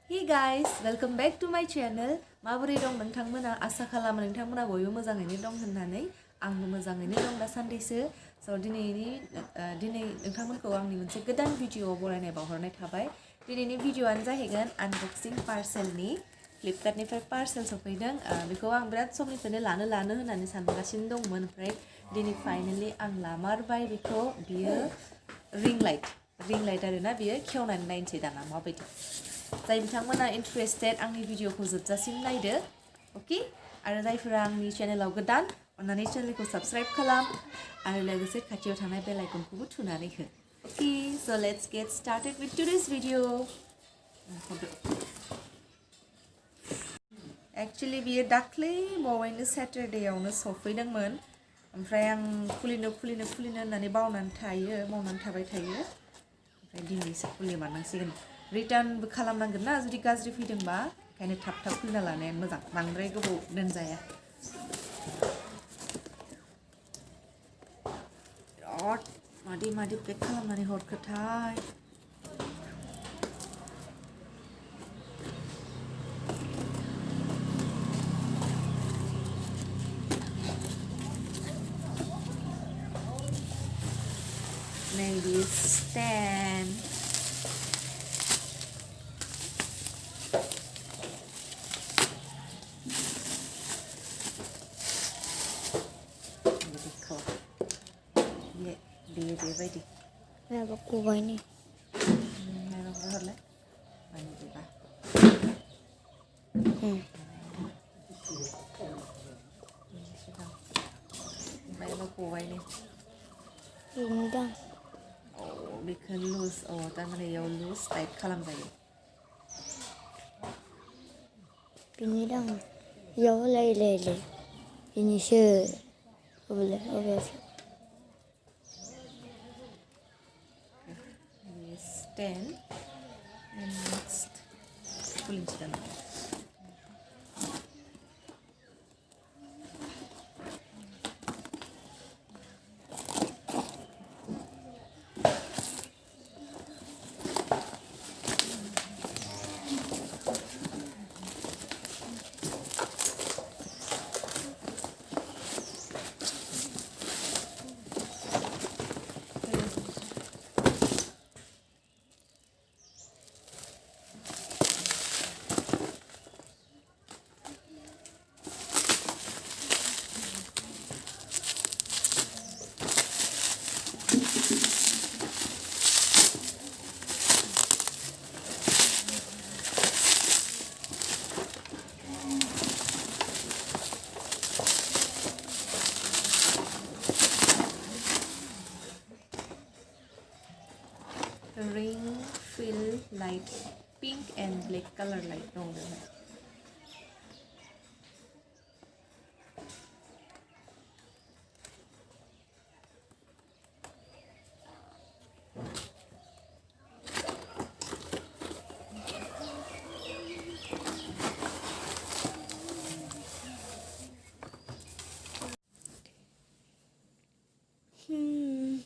Hey guys, welcome back to my channel. माबोरै दं नोंथांमोना आसा खालामो नोंथांमोना बयबो मोजाङैनो दं होननानै आंबो मोजाङैनो दं दासान्दिसो स' दिनै नोंथांमोनखौ आंनि मोनसे गोदान भिडिअ बरायनाय बावहरनाय थाबाय दिनैनि भिडिअआनो जाहैगोन आनबक्सिं पार्सेलनि फ्लिपकार्टनिफ्राय पार्सेल सफैदों बेखौ आं बिराद समनिफ्रायनो लानो होननानै सानगासिनो दंमोन ओमफ्राय दिनै फाइनाली आं लामारबाय बेखौ बियो रिंलाइट आरोना बियो खेवनानै नायनोसै दाना माबायदि जाय बिथांमोना इन्ट्रेस्टेड आंनि भिडिअखौ जोबजासिम नायदो ओके आरो जायफोरा आंनि चेनेलाव गोदान अन्नानै चेनेलखौ साबस्क्राइब खालाम आरो लोगोसे खाथियाव थानाय बेल आइकनखौबो थुनानै हो okay so' let's get started with today's video actually बियो दाख्लै बावैनो सेटारडेआवनो सफैदोंमोन ओमफ्राय आं खुलिनो होननानै मावनानै थाबाय थायो ओमफ्राय दिनैसो खुलिमारनांसिगोन रिटार्नबो खालामनांगोन ना जुदि गाज्रि फैदोंबा ओंखायनो थाब खुलिना लानायानो मोजां बांद्राय गोबाव दोनजाया बिराद मादि पेक खालामनानै हरखोथाय maybe stand बेबायदि माबा खबाइनि माबाखौ हरलाय मानि बेबा माबा खबाइनि बेनि दां बेखौ लुज थारमाने इयाव लुज टाइट खालामजायो बेनि दां इयाव लाय बेनिसो अबेयावसो stand and next kulinskan ring fill light pink and black color light dong behind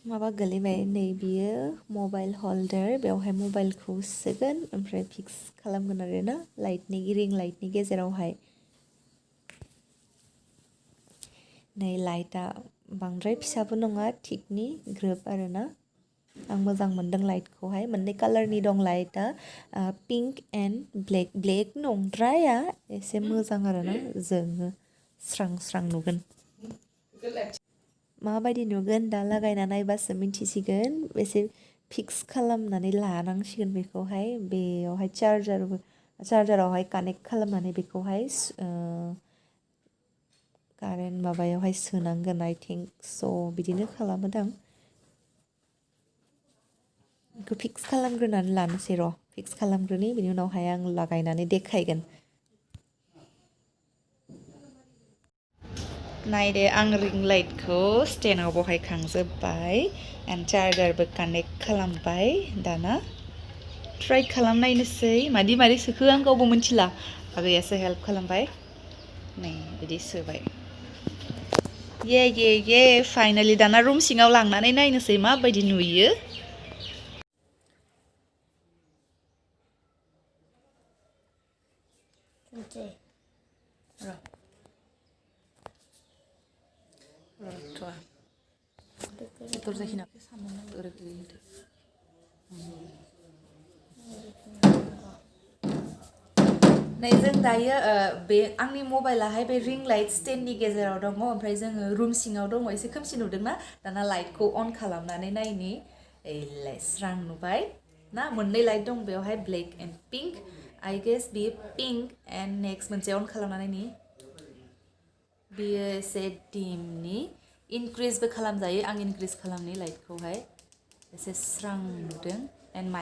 माबा गोलैबाय नै बियो मबाइल हल्डार बेवहाय मबाइलखौ सोगोन ओमफ्राय फिक्स खालामगोन आरोना रिं लाइटनि गेजेरावहाय नै लाइटआ बांद्राय फिसाबो नङा थिकनि ग्रोब आरोना आं मोजां मोनदों लाइटखौहाय मोननै कालारनि दं लाइटआ पिंक एन्ड ब्लेक नंद्राया एसे मोजां आरोना जोङो स्रां नुगोन माबायदि नुगोन दा लागायना नायबासो मिन्थिसिगोन एसे फिक्स खालामनानै लानांसिगोन बेखौहाय बेयावहाय चार्जारावहाय कानेक्ट खालामनानै बेखौहाय कारेन्ट माबायावहाय सोनांगोन आइ थिंक स' बिदिनो खालामोदां बेखौ फिक्स खालामग्रोनानै लानोसै फिक्स खालामग्रोनि बिनि उनावहाय आं लागायनानै देखायगोन नायदो आं रिं लाइटखौ स्टेन्डआव बहायखांजोब्बाय एन्ड चार्जारबो कानेक्ट खालामबाय दाना ट्राइ खालामनायनोसै मादि सोखो आं गावबो मिथिला आगैयासो हेल्प खालामबाय नै बिदि सोबाय ये फाइनाली दाना रुम सिङाव लांनानै नायनोसै माबायदि नुयो Oke. र' थ' बेदर जाखिना साननानै ओरैनो नै जों दायो बे आंनि मबाइलाहाय बे रिं लाइट स्टेन्डनि गेजेराव दङ ओमफ्राय जोङो रुम सिङाव दङ एसे खोमसि नुदोंना दाना लाइटखौ अन खालामनानै नायनि एलाय स्रां नुबाय ना मोननै लाइट दं बेवहाय black and pink I guess बेयो पिंक एन्ड नेक्स्ट मोनसे अन खालामनानै नायनि बेयो एसे डिमनि इनक्रिजबो खालामजायो आं इनक्रिज खालामनि लाइटखौहाय एसे स्रां नुदों एन्ड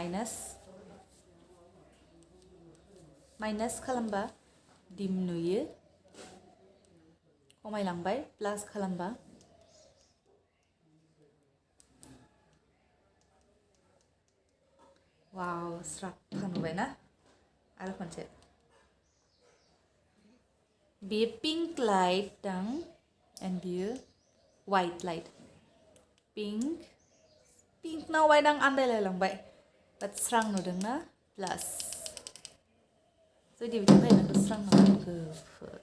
माइनास खालामबा डिम नुयो खमायलांबाय प्लास खालामबा वाव स्राफा नुबायना आरो खनसे बेयो पिंक लाइट दं एन्ड बियो वाइट लाइट पिंक नावबाय आं आन्दायलायलांबाय बाट स्रां नुदोंना प्लास जुदि बिथिं नायनांगौ स्रां नुदों गोफोर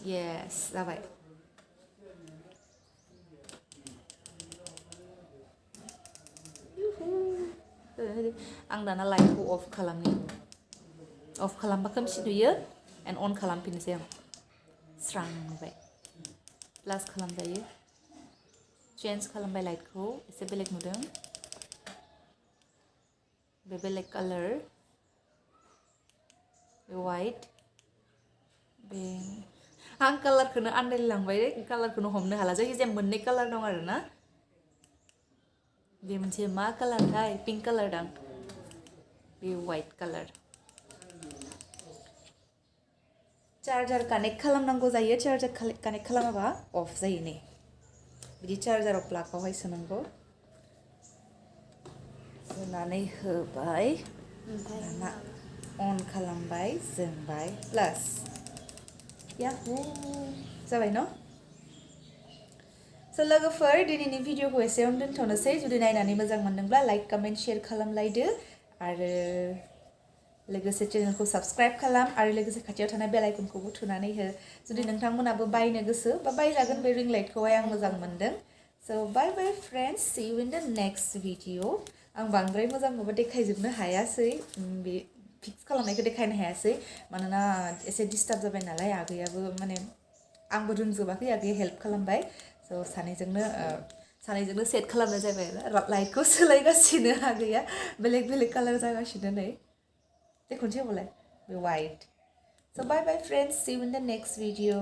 येस जाबाय आं दाना लाइटखौ अफ खालामनि अफ खालामबा खोमसि नुयो एन्ड अन खालामफिननोसै आं स्रां नुबाय प्लास खालामजायो चेन्ज खालामबाय लाइटखौ एसे बेलेग नुदों बे बेलेग कालार बे वाइट बे आं कालारखौनो आन्दायलांबाय कालारखौनो हमनो हाला जायखिजाया मोननै कालार दं आरो ना बे मोनसे मा कालारथाय पिंक कालार दां बे वाइट कालार चार्जार कानेक्ट खालामनांगौ जायो चार्जार कानेक्ट खालामाबा अफ जायो नै बिदि चार्जाराव प्लागावहाय सोनांगौ सोनानै होबाय दाना अन खालामबाय जोंबाय प्लास याहू जाबाय न' स' लोगोफोर दिनैनि भिडिअखौ एसेयावनो दोनथ'नोसै जुदि नायनानै मोजां मोनदोंब्ला लाइक कमेन्ट शेयार खालामलायदो आरो लोगोसे चेनेलखौ साबस्क्राइब खालाम आरो लोगोसे खाथियाव थानाय बेल आइकनखौबो थुनानै हो जुदि नोंथांमोनाबो बायनो गोसो बा बायजागोन बे रिं लाइटखौहाय आं मोजां मोनदों so' bye bye friends see you in the next video आं बांद्राय मोजां माबा देखायजोबनो हायासै बे फिक्स खालामनायखौ देखायनो हायासै मानोना एसे डिस्टार्ब जाबाय नालाय आगैयाबो माने आंबो रोंजोबाखै आगैया हेल्प खालामबाय स' सानैजोंनो सेट खालामनाय जाबाय आरो लाइटखौ सोलायगासिनो आगैया बेलेग बेलेग कालार जागासिनो नै दे खनसे होबालाय बे वाइट so' bye bye friends see you in the next video